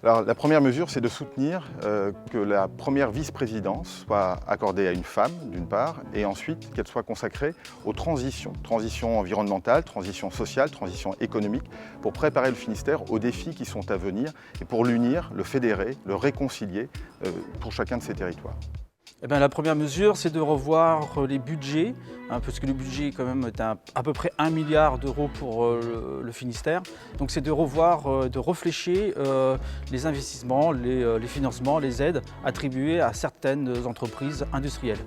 Alors, la première mesure, c'est de soutenir que la première vice-présidence soit accordée à une femme, d'une part, et ensuite qu'elle soit consacrée aux transitions. Transition environnementale, transition sociale, transition économique, pour préparer le Finistère aux défis qui sont à venir et pour l'unir, le fédérer, le réconcilier pour chacun de ces territoires. Eh bien, la première mesure, c'est de revoir les budgets, parce que le budget quand même est à peu près 1 milliard d'euros pour le Finistère. Donc c'est de revoir, de réfléchir les investissements, les financements, les aides attribuées à certaines entreprises industrielles.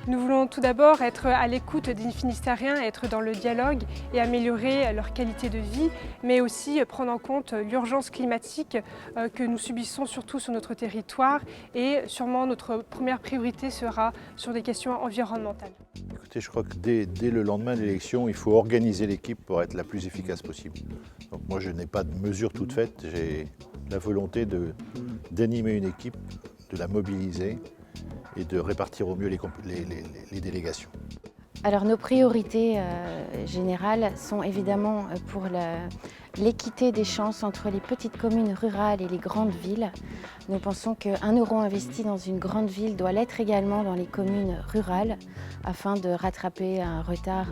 Nous voulons tout d'abord être à l'écoute des Finistériens, être dans le dialogue et améliorer leur qualité de vie, mais aussi prendre en compte l'urgence climatique que nous subissons surtout sur notre territoire, et sûrement notre première priorité sera sur des questions environnementales. Écoutez, je crois que dès le lendemain de l'élection, il faut organiser l'équipe pour être la plus efficace possible. Donc moi, je n'ai pas de mesure toute faite, j'ai la volonté d'animer une équipe, de la mobiliser et de répartir au mieux les délégations. Alors nos priorités générales sont évidemment pour l'équité des chances entre les petites communes rurales et les grandes villes. Nous pensons qu'1 euro investi dans une grande ville doit l'être également dans les communes rurales, afin de rattraper un retard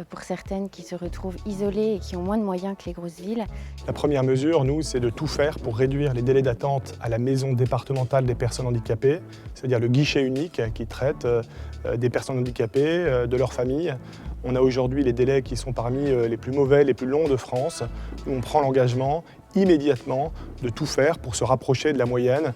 pour certaines qui se retrouvent isolées et qui ont moins de moyens que les grosses villes. La première mesure, nous, c'est de tout faire pour réduire les délais d'attente à la maison départementale des personnes handicapées, c'est-à-dire le guichet unique qui traite des personnes handicapées, de leurs familles. On a aujourd'hui les délais qui sont parmi les plus mauvais, les plus longs de France. Nous, on prend l'engagement immédiatement de tout faire pour se rapprocher de la moyenne.